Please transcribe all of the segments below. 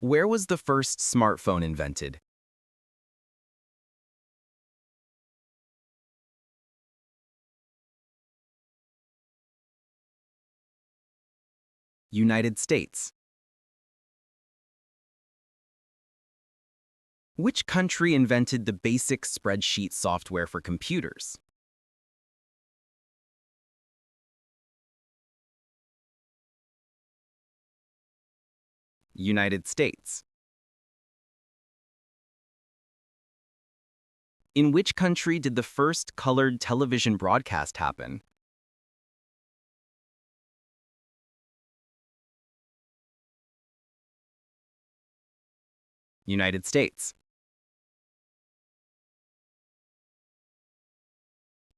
Where was the first smartphone invented? United States. Which country invented the basic spreadsheet software for computers? United States. In which country did the first colored television broadcast happen? United States.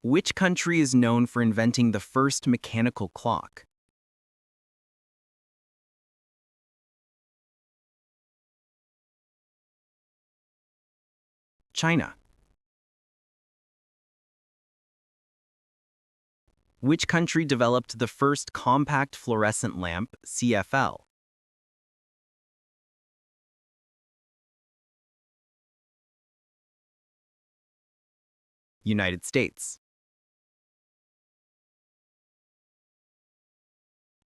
Which country is known for inventing the first mechanical clock? China. Which country developed the first compact fluorescent lamp, CFL? United States.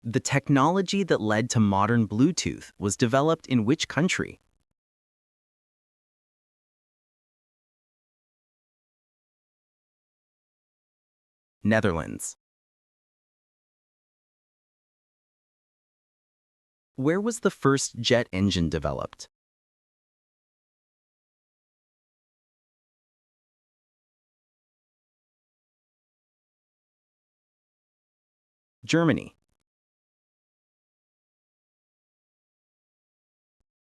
The technology that led to modern Bluetooth was developed in which country? Netherlands. Where was the first jet engine developed? Germany.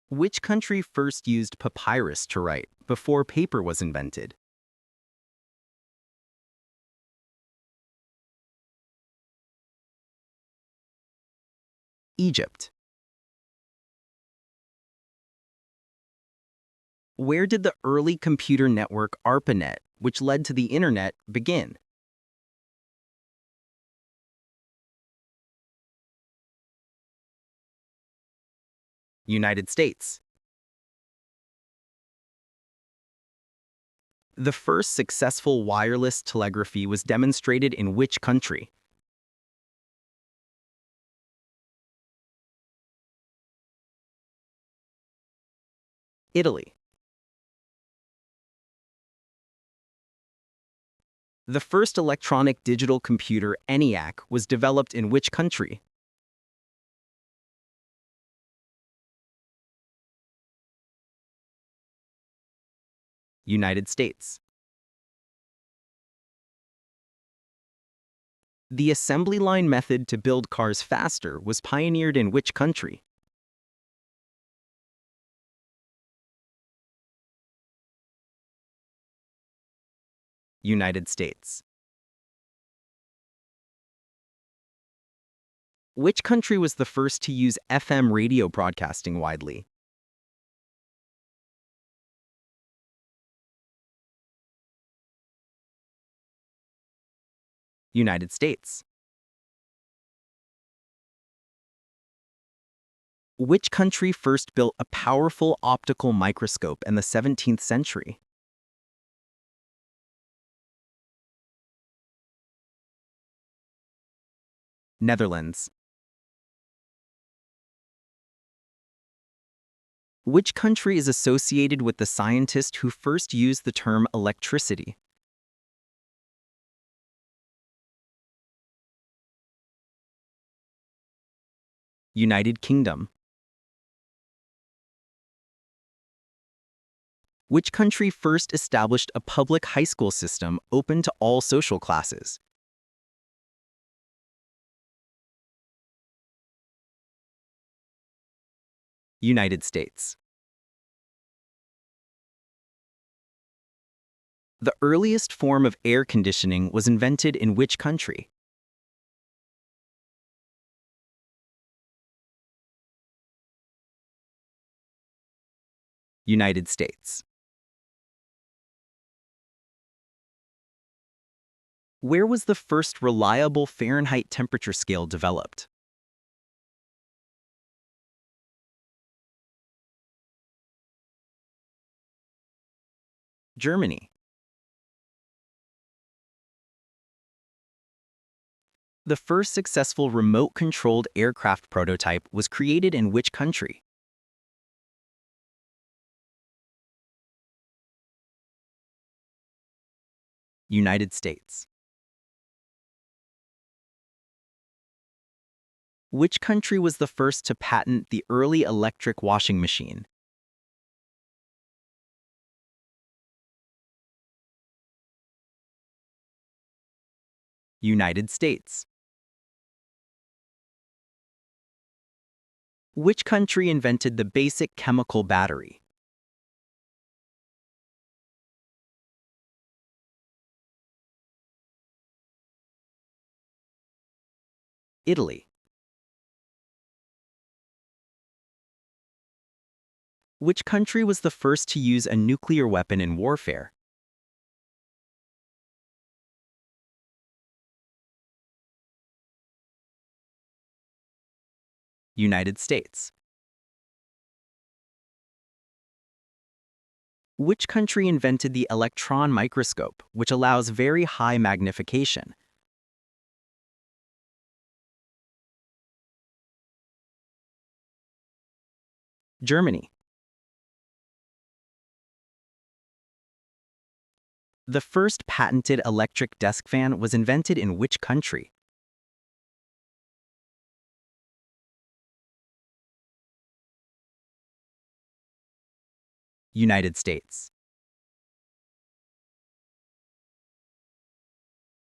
Which country first used papyrus to write before paper was invented? Egypt. Where did the early computer network ARPANET, which led to the internet, begin? United States. The first successful wireless telegraphy was demonstrated in which country? Italy. The first electronic digital computer, ENIAC, was developed in which country? United States. The assembly line method to build cars faster was pioneered in which country? United States. Which country was the first to use FM radio broadcasting widely? United States. Which country first built a powerful optical microscope in the 17th century? Netherlands. Which country is associated with the scientist who first used the term electricity? United Kingdom. Which country first established a public high school system open to all social classes? United States. The earliest form of air conditioning was invented in which country? United States. Where was the first reliable Fahrenheit temperature scale developed? Germany. The first successful remote-controlled aircraft prototype was created in which country? United States. Which country was the first to patent the early electric washing machine? United States. Which country invented the basic chemical battery? Italy. Which country was the first to use a nuclear weapon in warfare? United States. Which country invented the electron microscope, which allows very high magnification? Germany. The first patented electric desk fan was invented in which country? United States.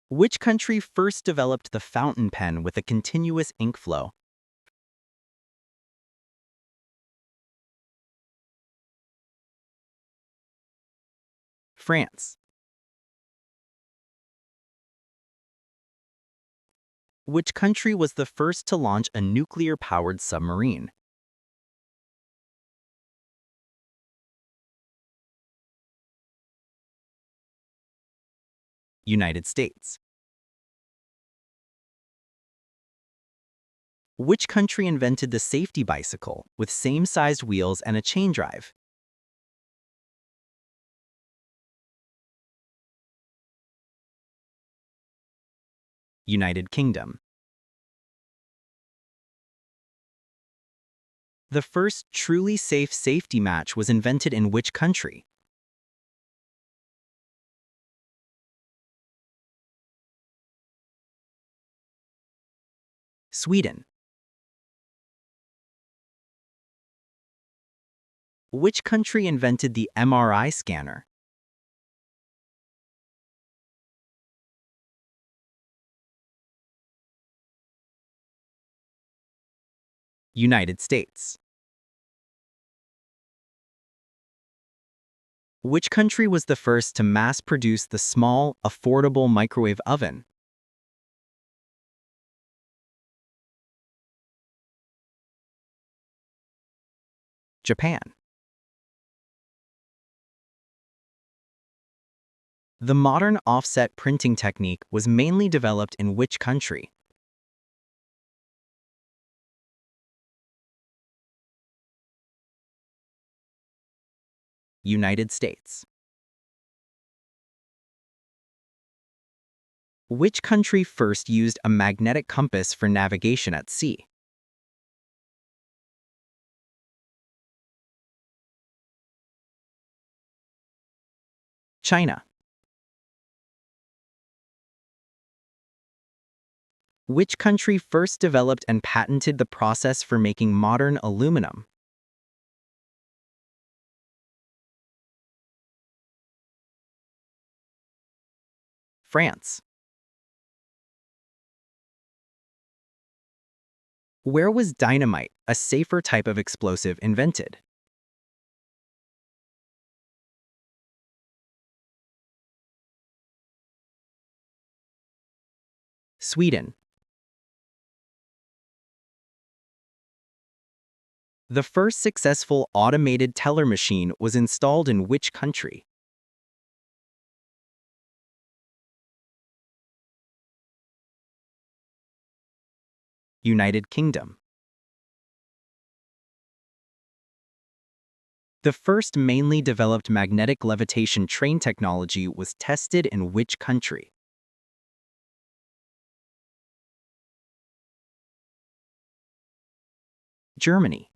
Which country first developed the fountain pen with a continuous ink flow? France. Which country was the first to launch a nuclear-powered submarine? United States. Which country invented the safety bicycle with same-sized wheels and a chain drive? United Kingdom. The first truly safe safety match was invented in which country? Sweden. Which country invented the MRI scanner? United States. Which country was the first to mass-produce the small, affordable microwave oven? Japan. The modern offset printing technique was mainly developed in which country? United States. Which country first used a magnetic compass for navigation at sea? China. Which country first developed and patented the process for making modern aluminum? France. Where was dynamite, a safer type of explosive, invented? Sweden. The first successful automated teller machine was installed in which country? United Kingdom. The first mainly developed magnetic levitation train technology was tested in which country? Germany.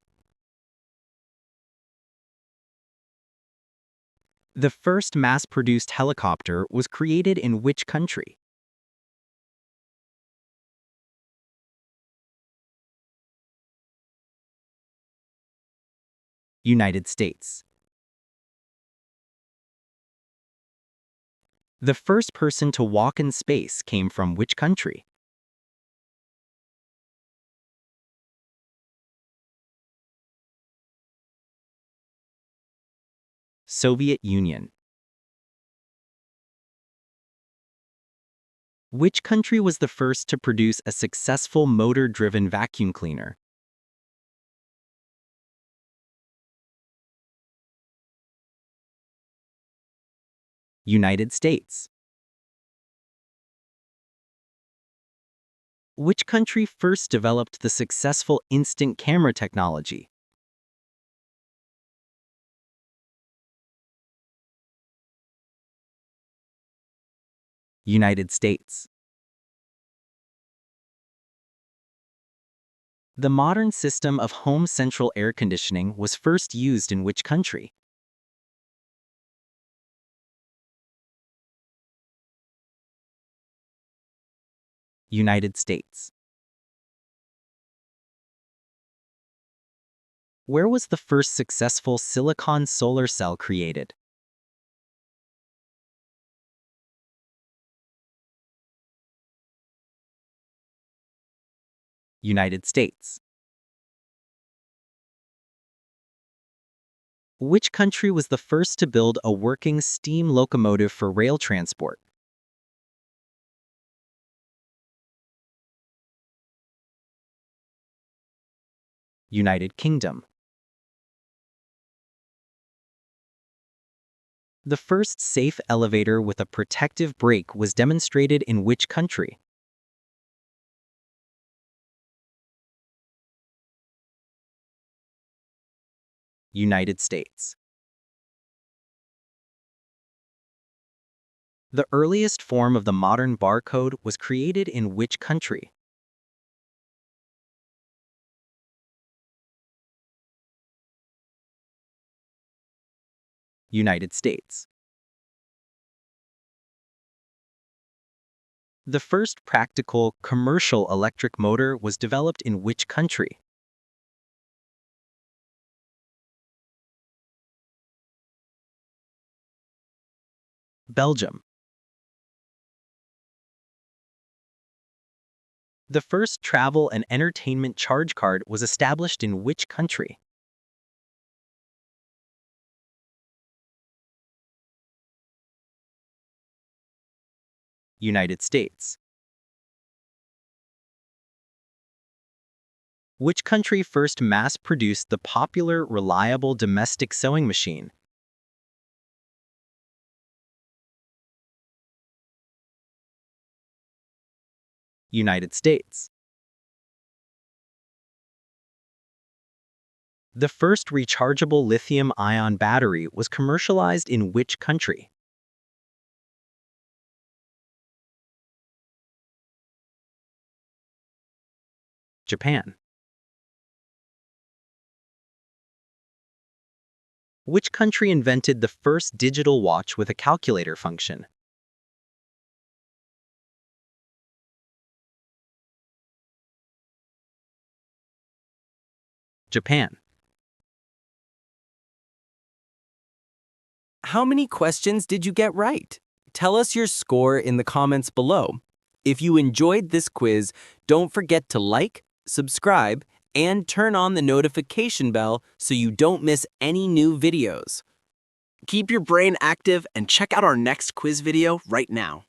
The first mass-produced helicopter was created in which country? United States. The first person to walk in space came from which country? Soviet Union. Which country was the first to produce a successful motor-driven vacuum cleaner? United States. Which country first developed the successful instant camera technology? United States. The modern system of home central air conditioning was first used in which country? United States. Where was the first successful silicon solar cell created? United States. Which country was the first to build a working steam locomotive for rail transport? United Kingdom. The first safe elevator with a protective brake was demonstrated in which country? United States. The earliest form of the modern barcode was created in which country? United States. The first practical, commercial electric motor was developed in which country? Belgium. The first travel and entertainment charge card was established in which country? United States. Which country first mass-produced the popular, reliable domestic sewing machine? United States. The first rechargeable lithium-ion battery was commercialized in which country? Japan. Which country invented the first digital watch with a calculator function? Japan. How many questions did you get right? Tell us your score in the comments below. If you enjoyed this quiz, don't forget to like, subscribe, and turn on the notification bell so you don't miss any new videos. Keep your brain active and check out our next quiz video right now.